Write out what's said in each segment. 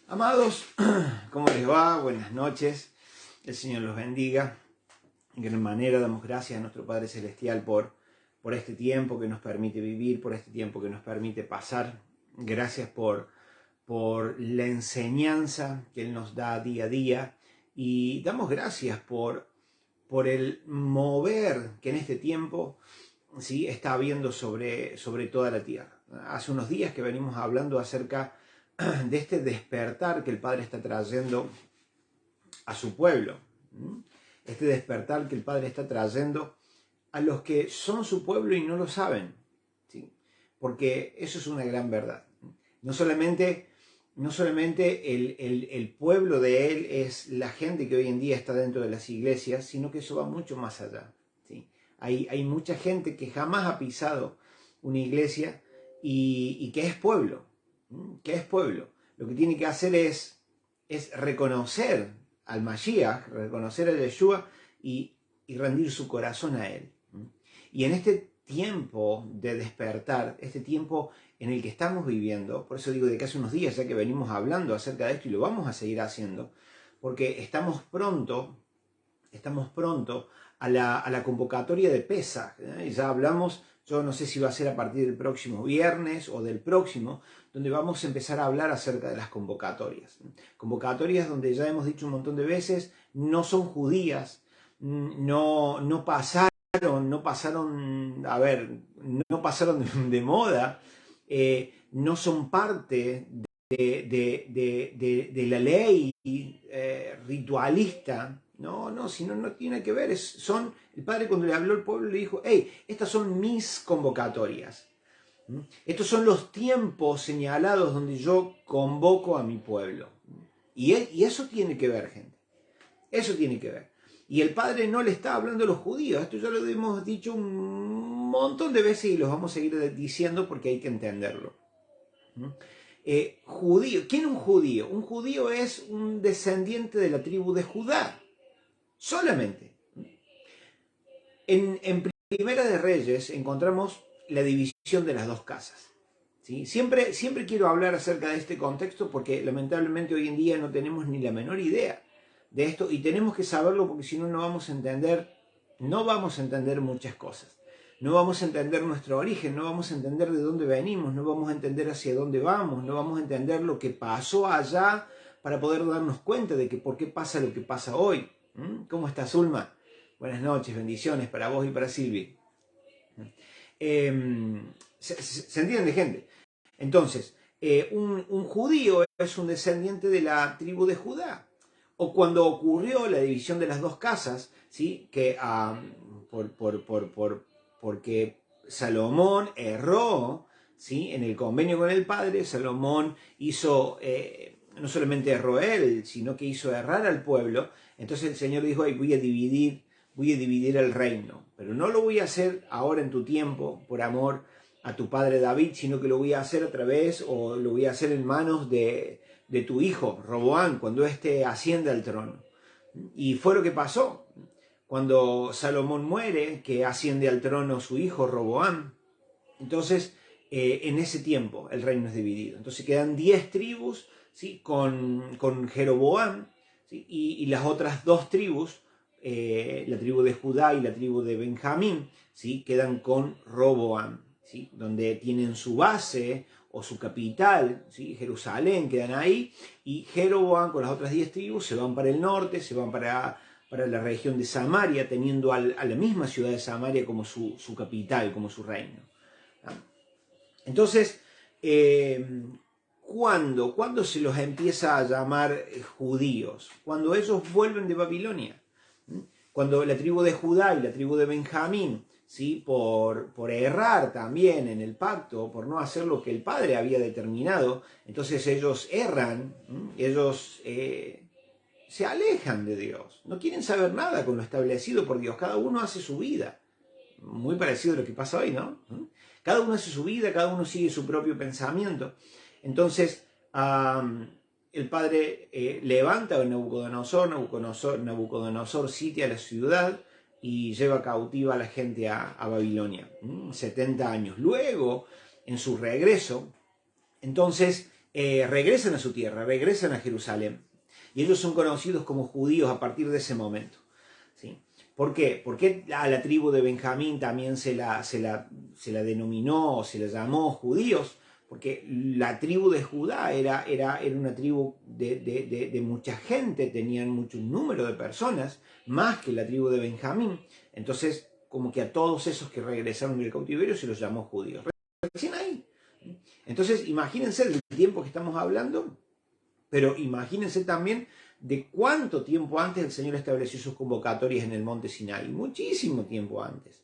Amados, ¿cómo les va? Buenas noches. El Señor los bendiga. En gran manera damos gracias a nuestro Padre Celestial por este tiempo que nos permite vivir, por este tiempo que nos permite pasar. Gracias por la enseñanza que Él nos da día a día. Y damos gracias por el mover que en este tiempo ¿sí? está habiendo sobre toda la tierra. Hace unos días que venimos hablando acerca de este despertar que el Padre está trayendo a su pueblo. Este despertar que el Padre está trayendo a los que son su pueblo y no lo saben. ¿Sí? Porque eso es una gran verdad. No solamente el pueblo de Él es la gente que hoy en día está dentro de las iglesias, sino que eso va mucho más allá. ¿Sí? Hay mucha gente que jamás ha pisado una iglesia y que es pueblo. Que es pueblo. Lo que tiene que hacer es reconocer al Mashiach, reconocer a Yeshua y rendir su corazón a Él. Y en este tiempo de despertar, este tiempo en el que estamos viviendo, por eso digo de que hace unos días ya que venimos hablando acerca de esto y lo vamos a seguir haciendo, porque estamos pronto a la convocatoria de Pesaj, ¿eh? Ya hablamos, yo no sé si va a ser a partir del próximo viernes o del próximo, donde vamos a empezar a hablar acerca de las convocatorias. Convocatorias donde ya hemos dicho un montón de veces, no son judías, no pasaron de moda, no son parte de la ley ritualista. No, sino no tiene que ver. El Padre cuando le habló al pueblo le dijo, hey, estas son mis convocatorias. Estos son los tiempos señalados donde yo convoco a mi pueblo. Y eso tiene que ver, gente. Eso tiene que ver. Y el Padre no le está hablando a los judíos. Esto ya lo hemos dicho un montón de veces y los vamos a seguir diciendo porque hay que entenderlo. Judío. ¿Quién es un judío? Un judío es un descendiente de la tribu de Judá. Solamente. En Primera de Reyes encontramos la división de las dos casas. ¿Sí? Siempre quiero hablar acerca de este contexto porque lamentablemente hoy en día no tenemos ni la menor idea de esto y tenemos que saberlo porque si no, no vamos a entender muchas cosas. No vamos a entender nuestro origen, no vamos a entender de dónde venimos, no vamos a entender hacia dónde vamos, no vamos a entender lo que pasó allá para poder darnos cuenta de que por qué pasa lo que pasa hoy. ¿Cómo estás, Zulma? Buenas noches, bendiciones para vos y para Silvi. ¿Se entiende, gente? Entonces, un judío es un descendiente de la tribu de Judá. O cuando ocurrió la división de las dos casas, ¿sí? Que porque Salomón erró, ¿sí? En el convenio con el Padre, Salomón hizo, no solamente erró él, sino que hizo errar al pueblo. Entonces el Señor dijo, hey, voy a dividir el reino, pero no lo voy a hacer ahora en tu tiempo, por amor a tu padre David, sino que lo voy a hacer lo voy a hacer en manos de tu hijo, Roboam, cuando éste ascienda al trono. Y fue lo que pasó. Cuando Salomón muere, que asciende al trono su hijo, Roboam, entonces en ese tiempo el reino es dividido. Entonces quedan 10 tribus, ¿sí? con Jeroboam, ¿sí? y las otras 2 tribus, la tribu de Judá y la tribu de Benjamín, ¿sí? quedan con Roboam, ¿sí? donde tienen su base o su capital, ¿sí? Jerusalén, quedan ahí, y Jeroboam con las otras 10 tribus se van para el norte, se van para la región de Samaria, teniendo a la misma ciudad de Samaria como su capital, como su reino. Entonces, ¿cuándo se los empieza a llamar judíos? Cuando ellos vuelven de Babilonia. Cuando la tribu de Judá y la tribu de Benjamín, ¿sí? por errar también en el pacto, por no hacer lo que el Padre había determinado, entonces ellos erran, ellos se alejan de Dios, no quieren saber nada con lo establecido por Dios, cada uno hace su vida. Muy parecido a lo que pasa hoy, ¿no? Cada uno hace su vida, cada uno sigue su propio pensamiento. Entonces, el Padre levanta a Nabucodonosor sitia la ciudad y lleva cautiva a la gente a Babilonia. 70 años. Luego, en su regreso, entonces regresan a su tierra, regresan a Jerusalén. Y ellos son conocidos como judíos a partir de ese momento, ¿sí? ¿Por qué? Porque a la tribu de Benjamín también se la denominó, se la llamó judíos, porque la tribu de Judá era una tribu de mucha gente, tenían mucho número de personas, más que la tribu de Benjamín. Entonces, como que a todos esos que regresaron del cautiverio se los llamó judíos. Recién ahí. Entonces, imagínense del tiempo que estamos hablando, pero imagínense también de cuánto tiempo antes el Señor estableció sus convocatorias en el monte Sinaí. Muchísimo tiempo antes.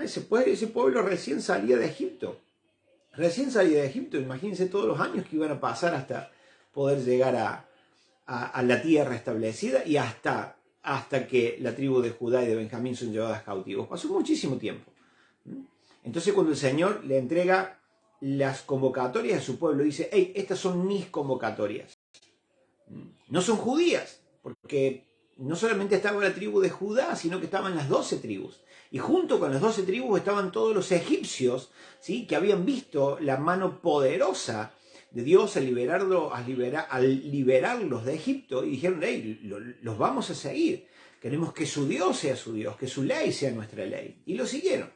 Ese pueblo recién salía de Egipto. Recién salía de Egipto. Imagínense todos los años que iban a pasar hasta poder llegar a la tierra establecida y hasta que la tribu de Judá y de Benjamín son llevadas cautivos. Pasó muchísimo tiempo. Entonces cuando el Señor le entrega las convocatorias a su pueblo, dice, hey, estas son mis convocatorias. No son judías, porque no solamente estaba la tribu de Judá, sino que estaban las 12 tribus. Y junto con las 12 tribus estaban todos los egipcios, ¿sí? Que habían visto la mano poderosa de Dios al liberarlos de Egipto y dijeron, hey, los vamos a seguir. Queremos que su Dios sea su Dios, que su ley sea nuestra ley. Y lo siguieron.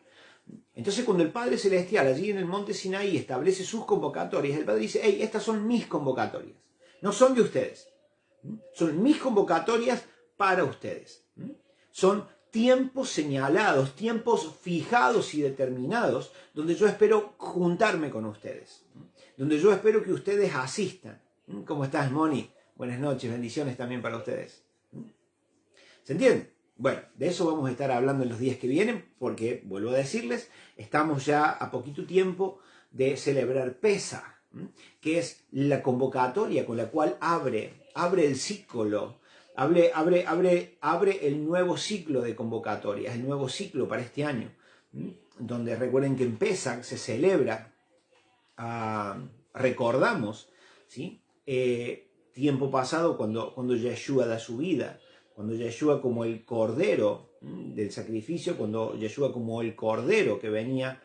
Entonces cuando el Padre Celestial allí en el monte Sinaí establece sus convocatorias, el Padre dice, hey, estas son mis convocatorias. No son de ustedes. Son mis convocatorias para ustedes. Son tiempos señalados, tiempos fijados y determinados, donde yo espero juntarme con ustedes. Donde yo espero que ustedes asistan. ¿Cómo estás, Moni? Buenas noches, bendiciones también para ustedes. ¿Se entiende? Bueno, de eso vamos a estar hablando en los días que vienen, porque, vuelvo a decirles, estamos ya a poquito tiempo de celebrar Pesaj, que es la convocatoria con la cual abre el ciclo, abre el nuevo ciclo de convocatorias, el nuevo ciclo para este año, donde recuerden que en Pesaj se celebra, recordamos, ¿sí? Tiempo pasado cuando Yeshua da su vida, cuando Yeshua como el cordero del sacrificio, cuando Yeshua como el cordero que venía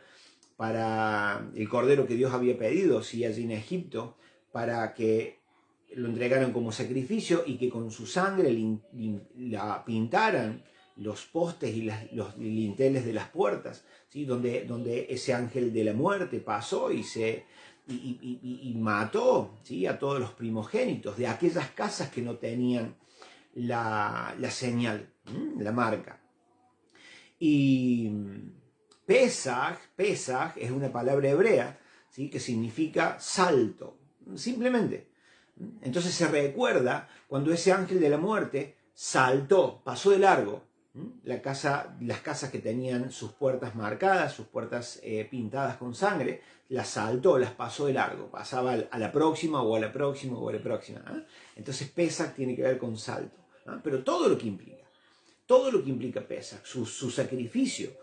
para el cordero que Dios había pedido, sí, allí en Egipto, para que lo entregaran como sacrificio y que con su sangre la pintaran los postes y los linteles de las puertas, ¿sí? donde ese ángel de la muerte pasó y mató, ¿sí? A todos los primogénitos de aquellas casas que no tenían la señal, la marca. Y Pesaj es una palabra hebrea, ¿sí? Que significa salto, simplemente. Entonces se recuerda cuando ese ángel de la muerte saltó, pasó de largo las casas que tenían sus puertas marcadas, sus puertas pintadas con sangre, las saltó, las pasó de largo, pasaba a la próxima o a la próxima o a la próxima. Entonces Pesaj tiene que ver con salto, pero todo lo que implica Pesaj, su sacrificio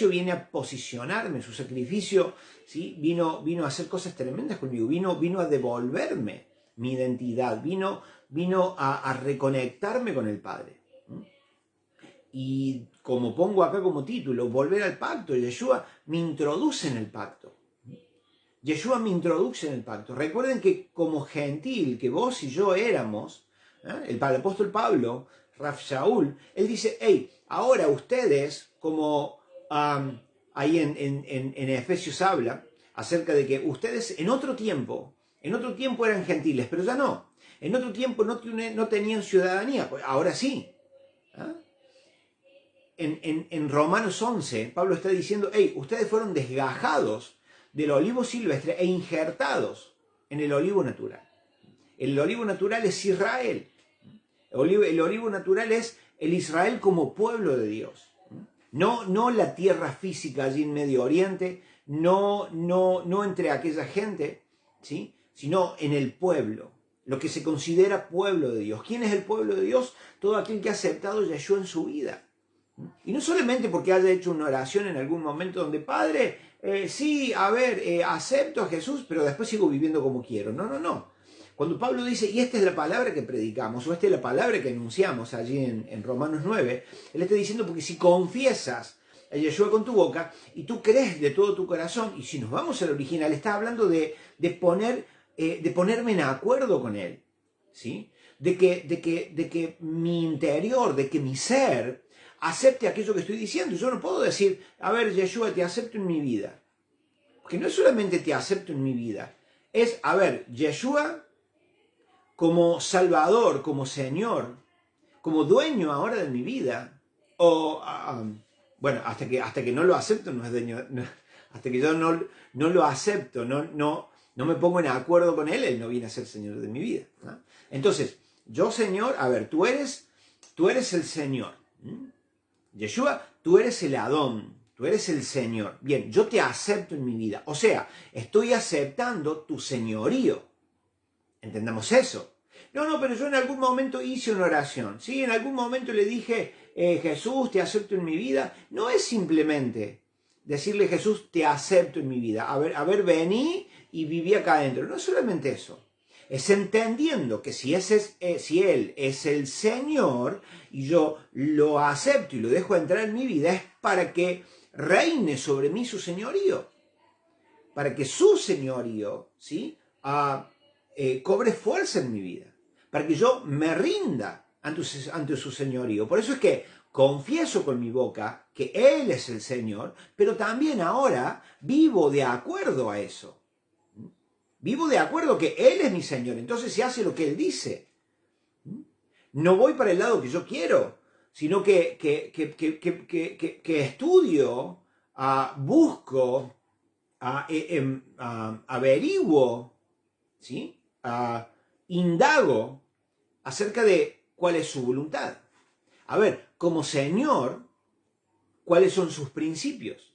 viene a posicionarme, su sacrificio, ¿sí? vino a hacer cosas tremendas conmigo, vino a devolverme mi identidad, vino a reconectarme con el Padre. Y como pongo acá como título, volver al pacto, Yeshua me introduce en el pacto. Yeshua me introduce en el pacto. Recuerden que como gentil que vos y yo éramos, el apóstol Pablo, Raf Shaul, él dice, hey, ahora ustedes, como ahí en Efesios habla, acerca de que ustedes en otro tiempo eran gentiles, pero ya no. En otro tiempo no tenían ciudadanía, pues ahora sí. En Romanos 11, Pablo está diciendo, hey, ustedes fueron desgajados del olivo silvestre e injertados en el olivo natural. El olivo natural es Israel. El olivo natural es el Israel como pueblo de Dios. No la tierra física allí en Medio Oriente, no entre aquella gente, ¿sí? Sino en el pueblo, lo que se considera pueblo de Dios. ¿Quién es el pueblo de Dios? Todo aquel que ha aceptado a Yeshua en su vida. Y no solamente porque haya hecho una oración en algún momento donde, Padre, sí, acepto a Jesús, pero después sigo viviendo como quiero. No. Cuando Pablo dice, y esta es la palabra que predicamos, o esta es la palabra que anunciamos allí en Romanos 9, él está diciendo, porque si confiesas a Yeshua con tu boca y tú crees de todo tu corazón, y si nos vamos al original, está hablando de poner de ponerme en acuerdo con Él, ¿sí? De que mi interior, de que mi ser acepte aquello que estoy diciendo. Yo no puedo decir, a ver, Yeshua, te acepto en mi vida. Porque no es solamente te acepto en mi vida, es, a ver, Yeshua como Salvador, como Señor, como dueño ahora de mi vida, o, bueno, hasta que no lo acepto, no es dueño, no, hasta que yo no lo acepto, no me pongo en acuerdo con Él, Él no viene a ser Señor de mi vida, ¿no? Entonces, yo, Señor, a ver, tú eres el Señor. Yeshua, tú eres el Adón, tú eres el Señor. Bien, yo te acepto en mi vida. O sea, estoy aceptando tu señorío. Entendamos eso. No, pero yo en algún momento hice una oración. Sí, en algún momento le dije, Jesús, te acepto en mi vida. No es simplemente decirle, Jesús, te acepto en mi vida. A ver, vení y viví acá adentro. No es solamente eso. Es entendiendo que si Él es el Señor y yo lo acepto y lo dejo entrar en mi vida, es para que reine sobre mí su señorío. Para que su señorío, ¿sí? Cobre fuerza en mi vida. Para que yo me rinda ante su señorío. Por eso es que confieso con mi boca que Él es el Señor, pero también ahora vivo de acuerdo a eso. Vivo de acuerdo que Él es mi Señor, entonces se hace lo que Él dice. No voy para el lado que yo quiero, sino que estudio, busco, averiguo, ¿sí? Indago acerca de cuál es su voluntad. A ver, como Señor, ¿cuáles son sus principios?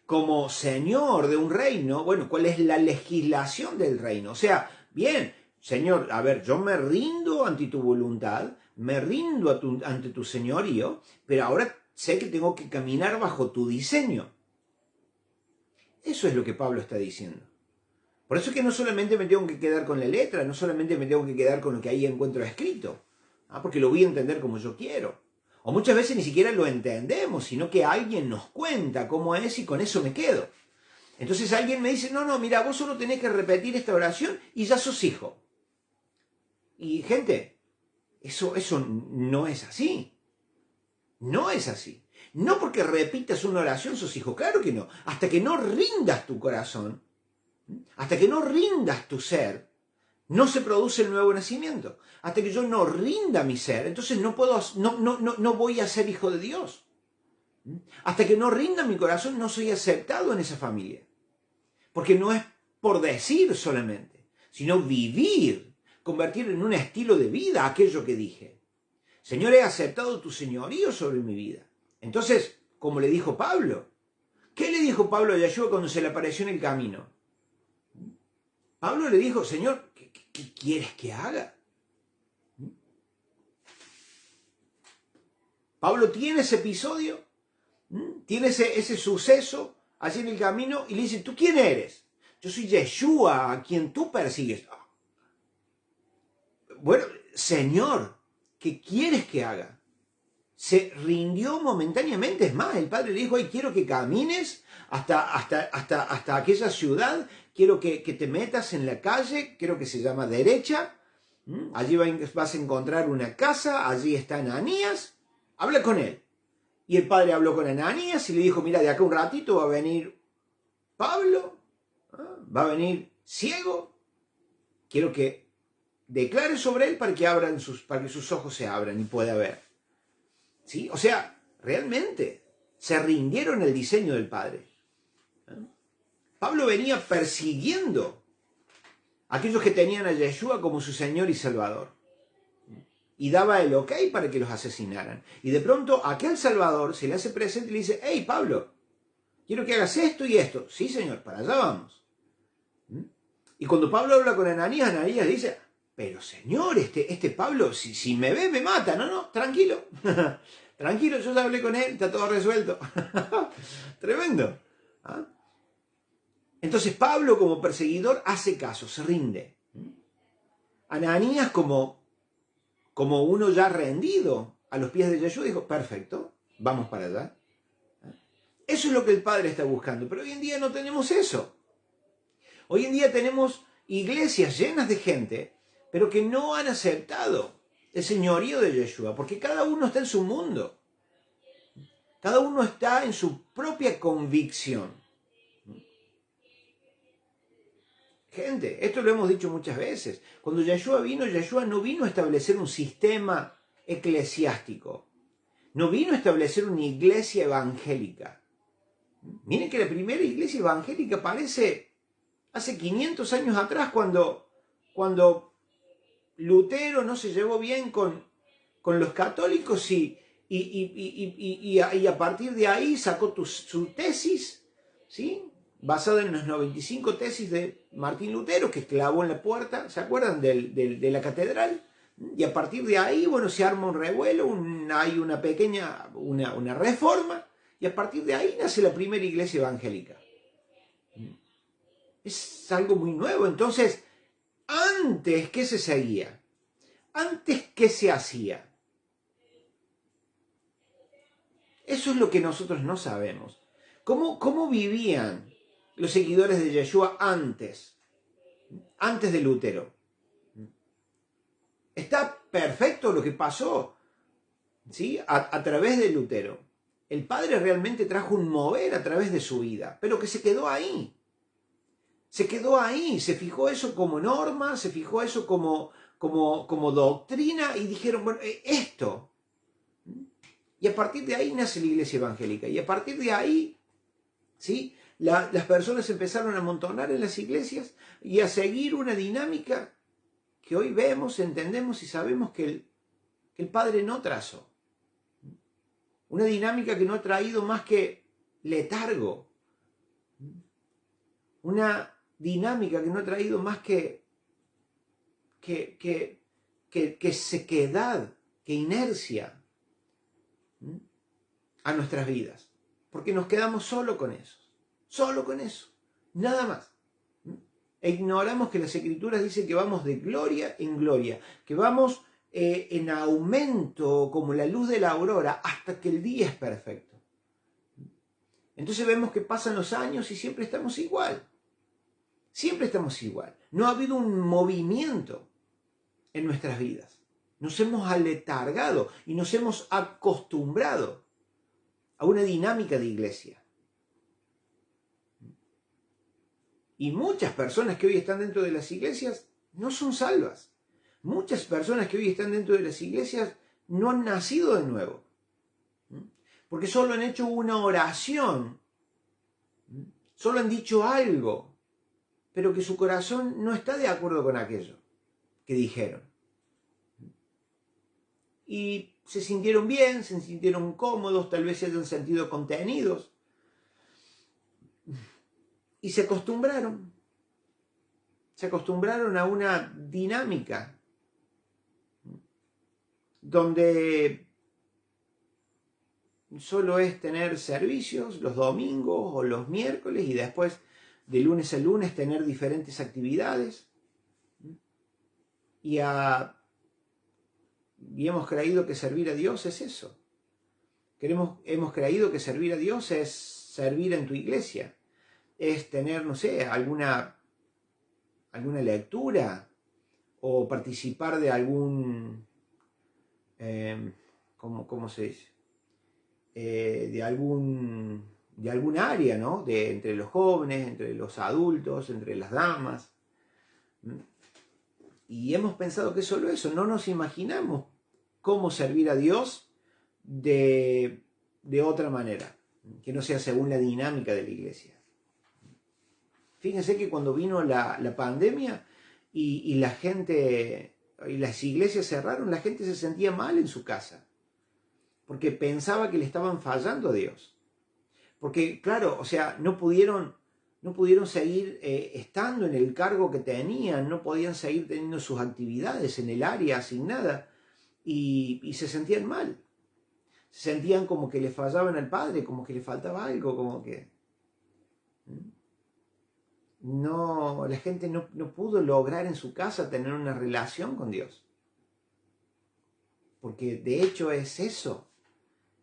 Como Señor de un reino, bueno, ¿cuál es la legislación del reino? O sea, bien, Señor, a ver, yo me rindo ante tu voluntad, me rindo ante tu señorío, pero ahora sé que tengo que caminar bajo tu diseño. Eso es lo que Pablo está diciendo. Por eso es que no solamente me tengo que quedar con la letra, no solamente me tengo que quedar con lo que ahí encuentro escrito, porque lo voy a entender como yo quiero. O muchas veces ni siquiera lo entendemos, sino que alguien nos cuenta cómo es y con eso me quedo. Entonces alguien me dice, no, mira, vos solo tenés que repetir esta oración y ya sos hijo. Y gente, eso no es así. No es así. No porque repitas una oración sos hijo, claro que no. Hasta que no rindas tu corazón, hasta que no rindas tu ser, no se produce el nuevo nacimiento. Hasta que yo no rinda mi ser, entonces no voy a ser hijo de Dios. Hasta que no rinda mi corazón, no soy aceptado en esa familia. Porque no es por decir solamente, sino vivir, convertir en un estilo de vida aquello que dije. Señor, he aceptado tu señorío sobre mi vida. Entonces, como le dijo Pablo, ¿qué le dijo Pablo a Yeshua cuando se le apareció en el camino? Pablo le dijo, Señor, ¿qué quieres que haga? Pablo tiene ese episodio, tiene ese suceso allí en el camino y le dice, ¿tú quién eres? Yo soy Yeshua, a quien tú persigues. Bueno, Señor, ¿qué quieres que haga? Se rindió momentáneamente. Es más, el padre le dijo, quiero que camines hasta aquella ciudad, quiero que te metas en la calle, creo que se llama derecha, allí vas a encontrar una casa, allí está Ananías, habla con él. Y el padre habló con Ananías y le dijo, mira, de acá un ratito va a venir Pablo, va a venir ciego, quiero que declare sobre él para que sus ojos se abran y pueda ver. ¿Sí? O sea, realmente se rindieron al diseño del Padre. Pablo venía persiguiendo a aquellos que tenían a Yeshua como su Señor y Salvador. Y daba el ok para que los asesinaran. Y de pronto aquel Salvador se le hace presente y le dice, hey Pablo, quiero que hagas esto y esto. Sí, Señor, para allá vamos. Y cuando Pablo habla con Ananías, Ananías dice, pero Señor, este Pablo, si me ve, me mata. No, tranquilo. Tranquilo, yo ya hablé con él, está todo resuelto. Tremendo. Entonces Pablo, como perseguidor, hace caso, se rinde. Ananías, como uno ya rendido a los pies de Yeshua, dijo, perfecto, vamos para allá. Eso es lo que el Padre está buscando. Pero hoy en día no tenemos eso. Hoy en día tenemos iglesias llenas de gente, pero que no han aceptado el señorío de Yeshua, porque cada uno está en su mundo. Cada uno está en su propia convicción. Gente, esto lo hemos dicho muchas veces. Cuando Yeshua no vino a establecer un sistema eclesiástico. No vino a establecer una iglesia evangélica. Miren que la primera iglesia evangélica aparece hace 500 años atrás, cuando Lutero no se llevó bien con los católicos y a partir de ahí sacó su tesis, ¿sí? Basada en las 95 tesis de Martín Lutero, que clavó en la puerta, ¿se acuerdan? De la catedral. Y a partir de ahí, bueno, se arma un revuelo, hay una pequeña, una reforma, y a partir de ahí nace la primera iglesia evangélica. Es algo muy nuevo. Entonces, antes, ¿qué se seguía? Antes, ¿qué se hacía? Eso es lo que nosotros no sabemos. ¿Cómo vivían los seguidores de Yeshua antes de Lutero? Está perfecto lo que pasó, ¿sí? A través de Lutero. El Padre realmente trajo un mover a través de su vida, pero que se quedó ahí. Se quedó ahí, se fijó eso como norma, se fijó eso como doctrina y dijeron, bueno, esto. Y a partir de ahí nace la iglesia evangélica. Y a partir de ahí, ¿sí? Las personas empezaron a amontonar en las iglesias y a seguir una dinámica que hoy vemos, entendemos y sabemos que el Padre no trazó. Una dinámica que no ha traído más que letargo. Una dinámica que no ha traído más que sequedad, que inercia a nuestras vidas. Porque nos quedamos solo con eso, nada más. E ignoramos que las Escrituras dicen que vamos de gloria en gloria, que vamos en aumento como la luz de la aurora hasta que el día es perfecto. Entonces vemos que pasan los años y siempre estamos igual. Siempre estamos igual. No ha habido un movimiento en nuestras vidas. Nos hemos aletargado y nos hemos acostumbrado a una dinámica de iglesia. Y muchas personas que hoy están dentro de las iglesias no son salvas. Muchas personas que hoy están dentro de las iglesias no han nacido de nuevo. Porque solo han hecho una oración. Solo han dicho algo. Pero que su corazón no está de acuerdo con aquello que dijeron. Y se sintieron bien, se sintieron cómodos, tal vez se hayan sentido contenidos. Y se acostumbraron. Se acostumbraron a una dinámica donde solo es tener servicios los domingos o los miércoles y después de lunes a lunes tener diferentes actividades. Y hemos creído que servir a Dios es eso. Hemos creído que servir a Dios es servir en tu iglesia. Es tener, no sé, alguna lectura o participar de algún, ¿cómo se dice? De algún área, ¿no? Entre los jóvenes, entre los adultos, entre las damas. Y hemos pensado que es solo eso. No nos imaginamos cómo servir a Dios de otra manera, que no sea según la dinámica de la iglesia. Fíjense que cuando vino la pandemia y la gente, y las iglesias cerraron, la gente se sentía mal en su casa, porque pensaba que le estaban fallando a Dios. Porque, claro, o sea, no pudieron seguir estando en el cargo que tenían, no podían seguir teniendo sus actividades en el área asignada, y se sentían mal. Se sentían como que le fallaban al Padre, como que le faltaba algo, como que... No, la gente no pudo lograr en su casa tener una relación con Dios. Porque de hecho es eso,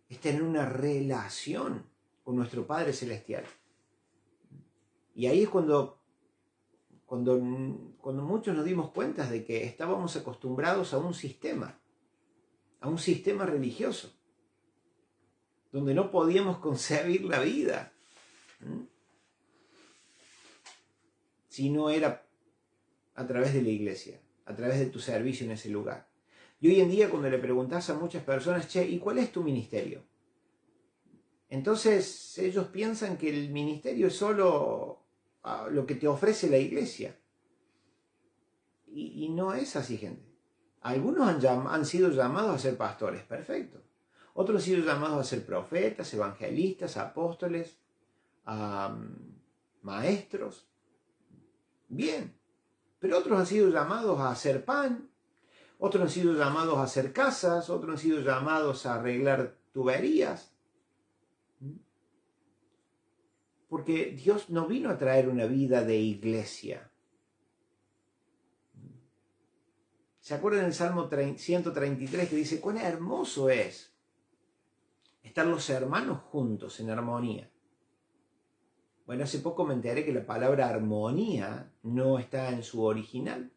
es tener una relación con nuestro Padre Celestial. Y ahí es cuando cuando muchos nos dimos cuenta de que estábamos acostumbrados a un sistema religioso, donde no podíamos concebir la vida si no era a través de la iglesia, a través de tu servicio en ese lugar. Y hoy en día cuando le preguntas a muchas personas, che, ¿y cuál es tu ministerio? Entonces ellos piensan que el ministerio es solo lo que te ofrece la iglesia. Y no es así, gente. Algunos han sido llamados a ser pastores, perfecto. Otros han sido llamados a ser profetas, evangelistas, apóstoles, maestros. Bien. Pero otros han sido llamados a hacer pan, otros han sido llamados a hacer casas, otros han sido llamados a arreglar tuberías. Porque Dios no vino a traer una vida de iglesia. ¿Se acuerdan del Salmo 133 que dice, cuán hermoso es estar los hermanos juntos en armonía? Bueno, hace poco me enteré que la palabra armonía no está en su original.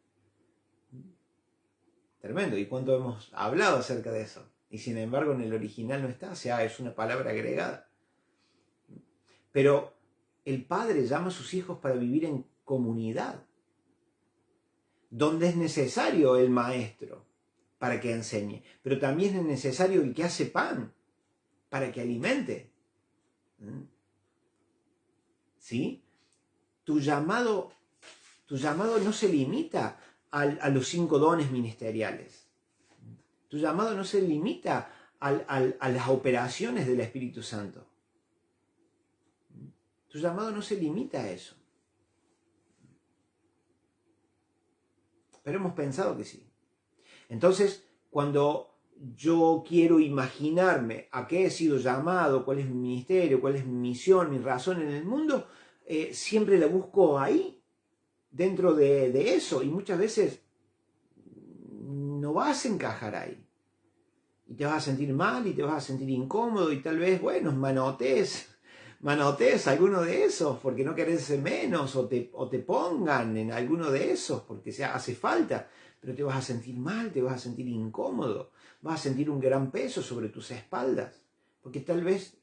Tremendo, ¿y cuánto hemos hablado acerca de eso? Y sin embargo en el original no está, o sea, es una palabra agregada. Pero el Padre llama a sus hijos para vivir en comunidad, donde es necesario el maestro para que enseñe, pero también es necesario el que hace pan para que alimente. ¿Sí? Tu llamado no se limita a los 5 dones ministeriales. Tu llamado no se limita a las operaciones del Espíritu Santo. Tu llamado no se limita a eso. Pero hemos pensado que sí. Entonces, cuando yo quiero imaginarme a qué he sido llamado, cuál es mi ministerio, cuál es mi misión, mi razón en el mundo, siempre la busco ahí, dentro de eso. Y muchas veces no vas a encajar ahí. Y te vas a sentir mal y te vas a sentir incómodo y tal vez, bueno, manotees alguno de esos porque no querés ser menos o te pongan en alguno de esos porque hace falta, pero te vas a sentir mal, te vas a sentir incómodo, vas a sentir un gran peso sobre tus espaldas porque tal vez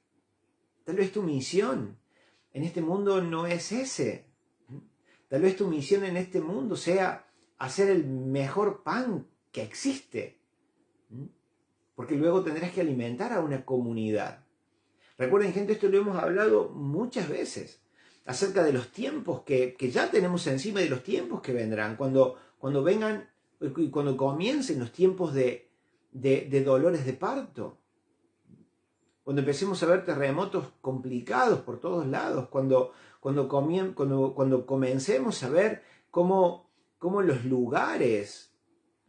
tu misión en este mundo no es ese. Tal vez tu misión en este mundo sea hacer el mejor pan que existe, porque luego tendrás que alimentar a una comunidad. Recuerden, gente, esto lo hemos hablado muchas veces, acerca de los tiempos que ya tenemos encima y de los tiempos que vendrán, cuando vengan y cuando comiencen los tiempos de dolores de parto, cuando empecemos a ver terremotos complicados por todos lados, cuando comencemos a ver cómo los lugares,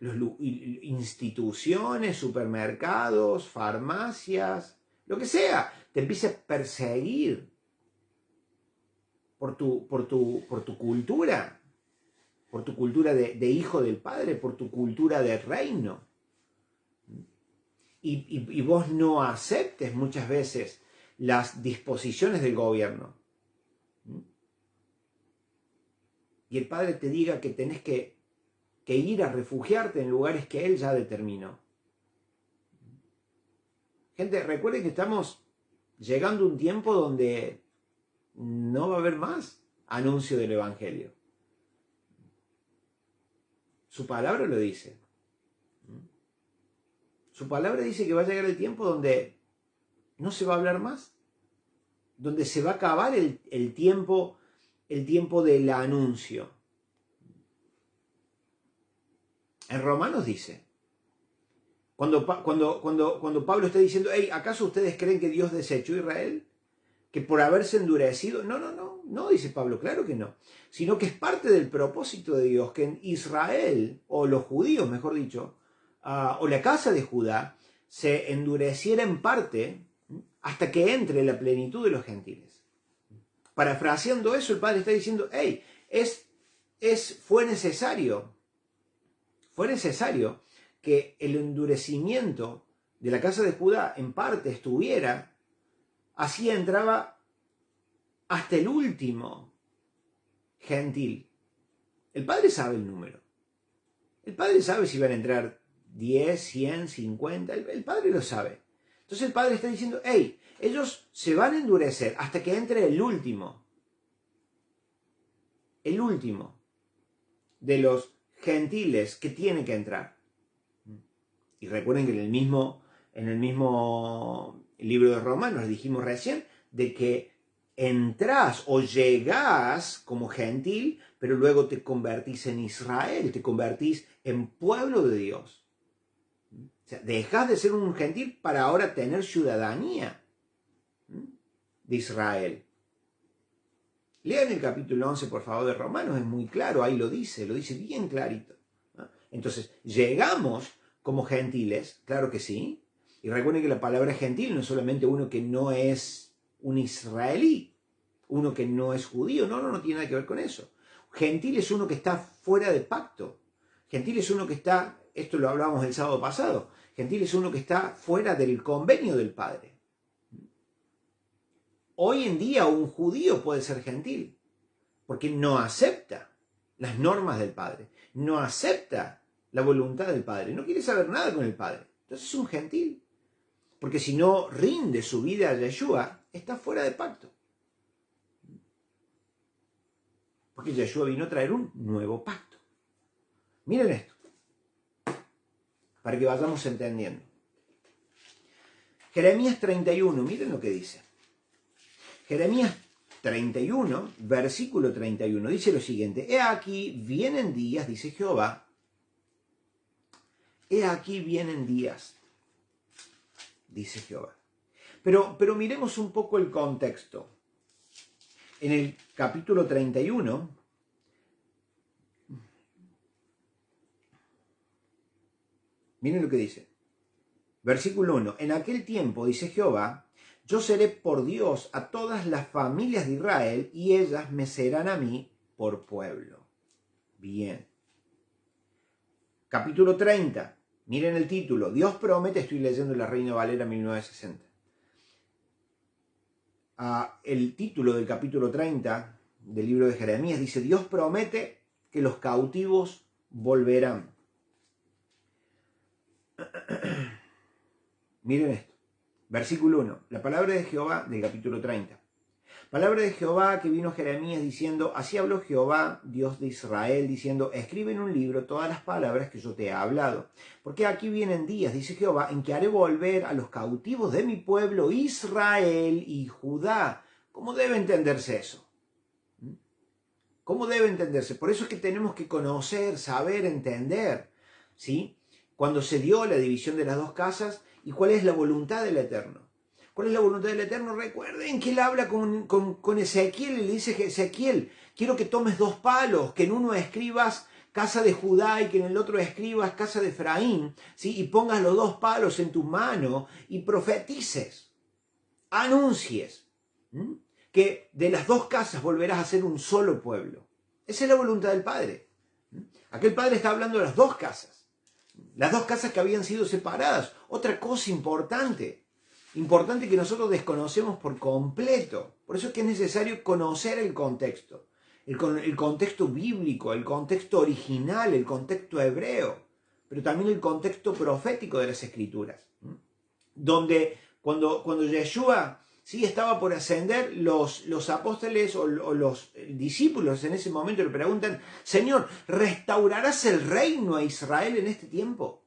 instituciones, supermercados, farmacias, lo que sea, te empiece a perseguir por tu cultura, por tu cultura de hijo del Padre, por tu cultura de reino. Y vos no aceptes muchas veces las disposiciones del gobierno. Y el Padre te diga que tenés que ir a refugiarte en lugares que Él ya determinó. Gente, recuerden que estamos llegando a un tiempo donde no va a haber más anuncio del Evangelio. Su palabra lo dice. Su palabra dice que va a llegar el tiempo donde no se va a hablar más, donde se va a acabar el tiempo del anuncio. En Romanos dice, cuando Pablo está diciendo, hey, ¿acaso ustedes creen que Dios desechó a Israel? ¿Que por haberse endurecido? No, dice Pablo, claro que no. Sino que es parte del propósito de Dios que en Israel, o los judíos, mejor dicho, o la casa de Judá, se endureciera en parte hasta que entre la plenitud de los gentiles. Parafraseando eso, el Padre está diciendo, hey, fue necesario que el endurecimiento de la casa de Judá en parte estuviera, así entraba hasta el último gentil El Padre sabe el número. El Padre sabe si van a entrar 10, 100, 50. El Padre lo sabe. Entonces el Padre está diciendo, hey, ellos se van a endurecer hasta que entre el último. El último de los gentiles que tiene que entrar. Y recuerden que en el mismo libro de Romanos dijimos recién de que entrás o llegás como gentil, pero luego te convertís en Israel, te convertís en pueblo de Dios. O sea, dejás de ser un gentil para ahora tener ciudadanía de Israel. Lean el capítulo 11, por favor, de Romanos, es muy claro, ahí lo dice bien clarito. Entonces, llegamos como gentiles, claro que sí, y recuerden que la palabra gentil no es solamente uno que no es un israelí, uno que no es judío, no tiene nada que ver con eso. Gentil es uno que está fuera de pacto, gentil es uno que está, esto lo hablábamos el sábado pasado, gentil es uno que está fuera del convenio del Padre. Hoy en día un judío puede ser gentil, porque no acepta las normas del Padre, no acepta la voluntad del Padre, no quiere saber nada con el Padre. Entonces es un gentil, porque si no rinde su vida a Yeshua, está fuera de pacto. Porque Yeshua vino a traer un nuevo pacto. Miren esto, para que vayamos entendiendo. Jeremías 31, miren lo que dice. Jeremías 31, versículo 31, dice lo siguiente: He aquí vienen días, dice Jehová, he aquí vienen días, dice Jehová. Pero miremos un poco el contexto. En el capítulo 31, miren lo que dice. Versículo 1, en aquel tiempo, dice Jehová, yo seré por Dios a todas las familias de Israel y ellas me serán a mí por pueblo. Bien. Capítulo 30. Miren el título. Dios promete, estoy leyendo la Reina Valera 1960. El título del capítulo 30 del libro de Jeremías dice, Dios promete que los cautivos volverán. Miren esto. Versículo 1. La palabra de Jehová del capítulo 30. Palabra de Jehová que vino Jeremías diciendo, así habló Jehová, Dios de Israel, diciendo, escribe en un libro todas las palabras que yo te he hablado. Porque aquí vienen días, dice Jehová, en que haré volver a los cautivos de mi pueblo Israel y Judá. ¿Cómo debe entenderse eso? ¿Cómo debe entenderse? Por eso es que tenemos que conocer, saber, entender, ¿sí? Cuando se dio la división de las dos casas y cuál es la voluntad del Eterno. ¿Cuál es la voluntad del Eterno? Recuerden que él habla con Ezequiel y le dice, Ezequiel, quiero que tomes dos palos, que en uno escribas casa de Judá y que en el otro escribas casa de Efraín, ¿sí? Y pongas los dos palos en tu mano y profetices, anuncies, que de las dos casas volverás a ser un solo pueblo. Esa es la voluntad del Padre. Aquel Padre está hablando de las dos casas que habían sido separadas. Otra cosa importante que nosotros desconocemos por completo. Por eso es que es necesario conocer el contexto. El contexto bíblico, el contexto original, el contexto hebreo, pero también el contexto profético de las Escrituras. Donde cuando Yeshua sí estaba por ascender, los apóstoles o los discípulos en ese momento le preguntan, Señor, ¿restaurarás el reino a Israel en este tiempo?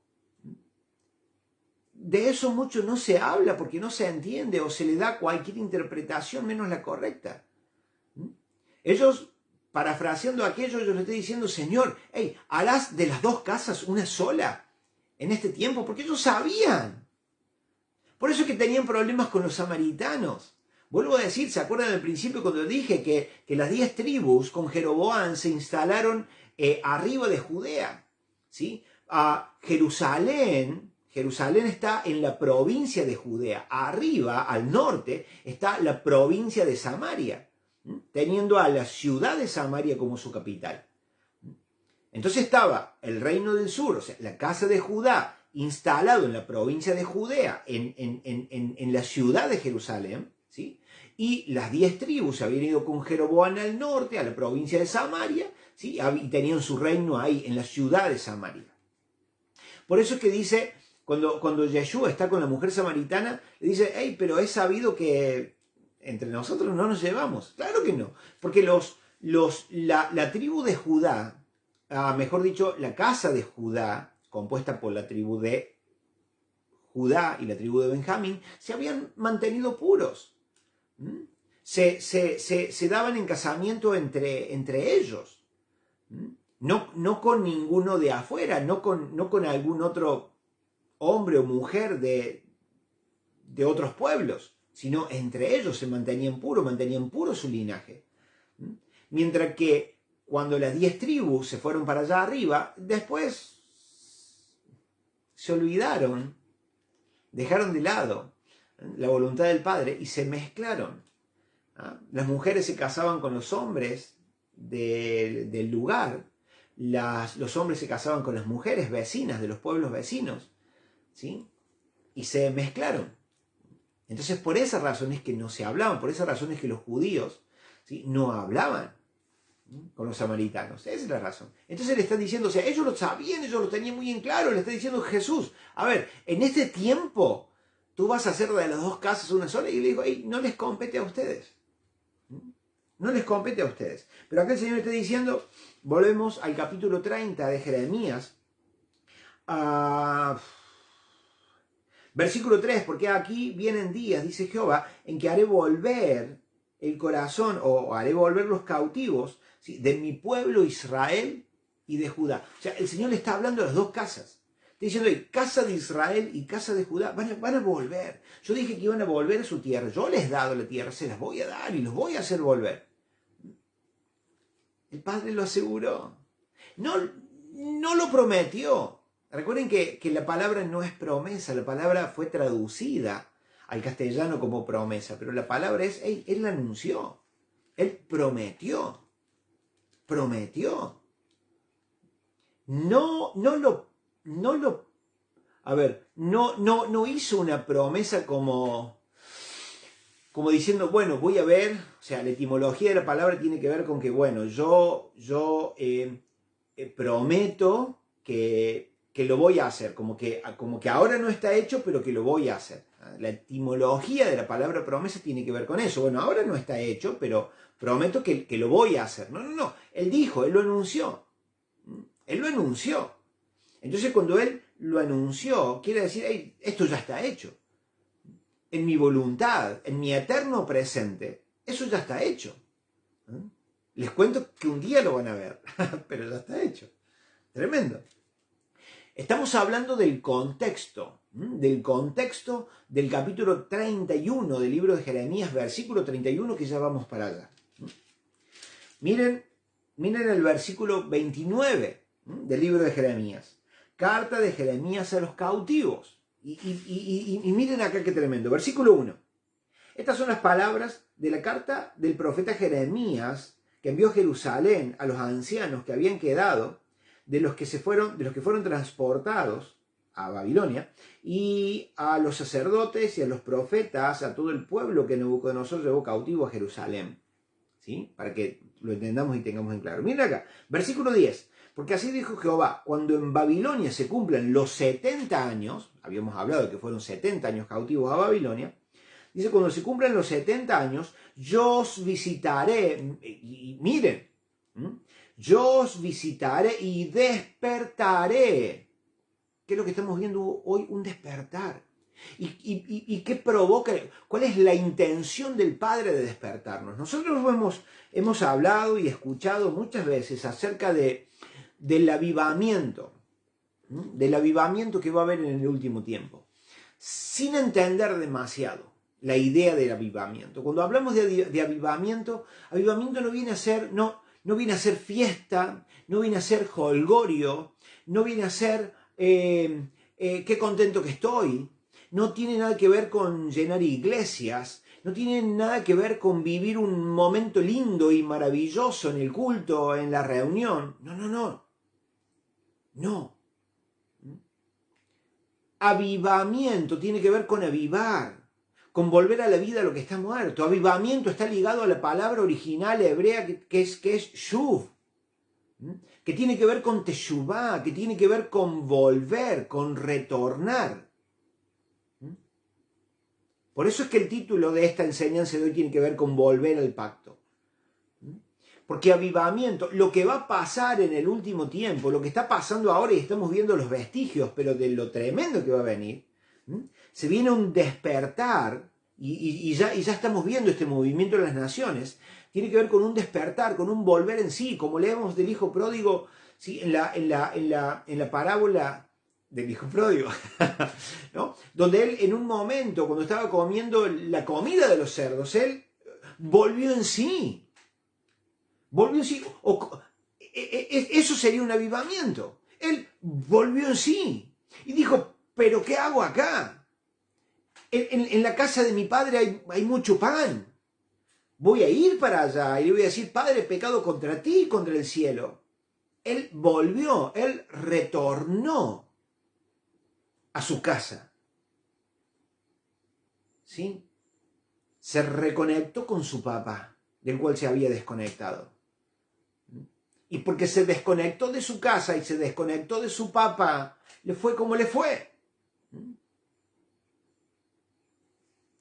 De eso mucho no se habla porque no se entiende o se le da cualquier interpretación menos la correcta. Ellos, parafraseando aquello, yo les estoy diciendo, Señor, hey, ¿harás de las dos casas una sola en este tiempo? Porque ellos sabían. Por eso es que tenían problemas con los samaritanos. Vuelvo a decir, ¿se acuerdan del principio cuando dije que las 10 tribus con Jeroboam se instalaron arriba de Judea? ¿Sí? Jerusalén está en la provincia de Judea. Arriba, al norte, está la provincia de Samaria, teniendo a la ciudad de Samaria como su capital. Entonces estaba el reino del sur, o sea, la casa de Judá, instalado en la provincia de Judea, en la ciudad de Jerusalén, ¿sí? Y las 10 tribus habían ido con Jeroboam al norte, a la provincia de Samaria, ¿sí? Y tenían su reino ahí, en la ciudad de Samaria. Por eso es que dice, cuando Yeshua está con la mujer samaritana, le dice, hey, pero es sabido que entre nosotros no nos llevamos. Claro que no, porque la tribu de Judá, mejor dicho, la casa de Judá, compuesta por la tribu de Judá y la tribu de Benjamín, se habían mantenido puros. Se daban en casamiento entre ellos. No con ninguno de afuera, no con algún otro hombre o mujer de otros pueblos, sino entre ellos se mantenían puro su linaje. Mientras que cuando las 10 tribus se fueron para allá arriba, después se olvidaron, dejaron de lado la voluntad del Padre y se mezclaron. Las mujeres se casaban con los hombres del lugar, los hombres se casaban con las mujeres vecinas de los pueblos vecinos, ¿sí? Y se mezclaron. Entonces por esa razón es que no se hablaban, por esa razón es que los judíos, ¿sí?, no hablaban con los samaritanos. Esa es la razón. Entonces le están diciendo, o sea, ellos lo sabían, ellos lo tenían muy en claro, le está diciendo Jesús, a ver, en este tiempo tú vas a hacer de las dos casas una sola, y le digo, hey, no les compete a ustedes. No les compete a ustedes. Pero acá el Señor está diciendo, volvemos al capítulo 30 de Jeremías, versículo 3, porque aquí vienen días, dice Jehová, en que haré volver el corazón, o haré volver los cautivos, ¿sí?, de mi pueblo Israel y de Judá. O sea, el Señor le está hablando de las dos casas. Está diciendo, casa de Israel y casa de Judá van a volver. Yo dije que iban a volver a su tierra. Yo les he dado la tierra, se las voy a dar y los voy a hacer volver. El Padre lo aseguró. No lo prometió. Recuerden que la palabra no es promesa, la palabra fue traducida al castellano como promesa, pero la palabra es, Él la anunció, Él prometió. No hizo una promesa como diciendo, bueno, voy a ver, o sea, la etimología de la palabra tiene que ver con que, bueno, yo prometo que lo voy a hacer, como que ahora no está hecho, pero que lo voy a hacer. La etimología de la palabra promesa tiene que ver con eso. Bueno, ahora no está hecho, pero prometo que lo voy a hacer. No. Él dijo, Él lo anunció. Él lo anunció. Entonces, cuando Él lo anunció, quiere decir, hey, esto ya está hecho. En mi voluntad, en mi eterno presente, eso ya está hecho. Les cuento que un día lo van a ver, pero ya está hecho. Tremendo. Estamos hablando del contexto del capítulo 31 del libro de Jeremías, versículo 31, que ya vamos para allá. Miren el versículo 29 del libro de Jeremías. Carta de Jeremías a los cautivos. Y miren acá qué tremendo. Versículo 1. Estas son las palabras de la carta del profeta Jeremías que envió a Jerusalén a los ancianos que habían quedado de los que fueron transportados a Babilonia, y a los sacerdotes y a los profetas, a todo el pueblo que Nabucodonosor llevó cautivo a Jerusalén. ¿Sí? Para que lo entendamos y tengamos en claro. Miren acá, versículo 10. Porque así dijo Jehová, cuando en Babilonia se cumplan los 70 años, habíamos hablado de que fueron 70 años cautivos a Babilonia, dice, cuando se cumplan los 70 años, yo os visitaré, y miren, yo os visitaré y despertaré. ¿Qué es lo que estamos viendo hoy? Un despertar. ¿Y qué provoca? ¿Cuál es la intención del Padre de despertarnos? Nosotros hemos hablado y escuchado muchas veces acerca del avivamiento que va a haber en el último tiempo, sin entender demasiado la idea del avivamiento. Cuando hablamos de avivamiento no viene a ser, no viene a ser fiesta, no viene a ser jolgorio, no viene a ser qué contento que estoy, no tiene nada que ver con llenar iglesias, no tiene nada que ver con vivir un momento lindo y maravilloso en el culto, en la reunión. No. Avivamiento tiene que ver con avivar, con volver a la vida lo que está muerto. Avivamiento está ligado a la palabra original hebrea que es shuv, que tiene que ver con teshuvá, que tiene que ver con volver, con retornar. Por eso es que el título de esta enseñanza de hoy tiene que ver con volver al pacto. Porque avivamiento, lo que va a pasar en el último tiempo, lo que está pasando ahora y estamos viendo los vestigios, pero de lo tremendo que va a venir, se viene un despertar, y ya estamos viendo este movimiento en las naciones, tiene que ver con un despertar, con un volver en sí, como leemos del hijo pródigo, ¿sí? en la parábola del hijo pródigo, ¿no? Donde él en un momento, cuando estaba comiendo la comida de los cerdos, él volvió en sí. Volvió en sí. Eso sería un avivamiento. Él volvió en sí y dijo, ¿pero qué hago acá? En la casa de mi padre hay mucho pan. Voy a ir para allá y le voy a decir, Padre, he pecado contra ti y contra el cielo. Él volvió, él retornó a su casa. ¿Sí? Se reconectó con su papá, del cual se había desconectado. Y porque se desconectó de su casa y se desconectó de su papá, le fue como le fue.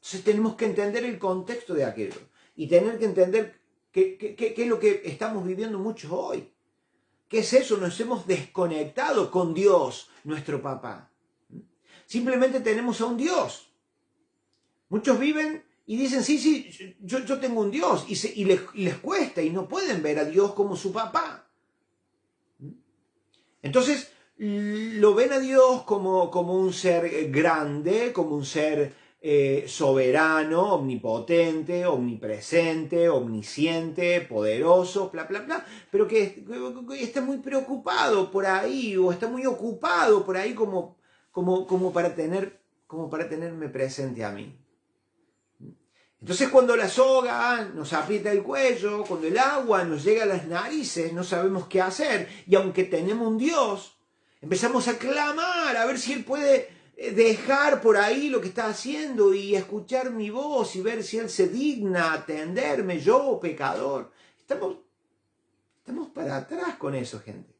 Entonces tenemos que entender el contexto de aquello y tener que entender qué es lo que estamos viviendo muchos hoy. ¿Qué es eso? Nos hemos desconectado con Dios, nuestro papá. Simplemente tenemos a un Dios. Muchos viven y dicen, sí, yo tengo un Dios, y les cuesta y no pueden ver a Dios como su papá. Entonces lo ven a Dios como un ser grande, como un ser soberano, omnipotente, omnipresente, omnisciente, poderoso, bla, bla, bla, pero que está muy preocupado por ahí, o está muy ocupado por ahí como para tenerme presente a mí. Entonces cuando la soga nos aprieta el cuello, cuando el agua nos llega a las narices, no sabemos qué hacer. Y aunque tenemos un Dios, empezamos a clamar a ver si Él puede dejar por ahí lo que está haciendo y escuchar mi voz y ver si Él se digna atenderme, yo, pecador. Estamos para atrás con eso, gente.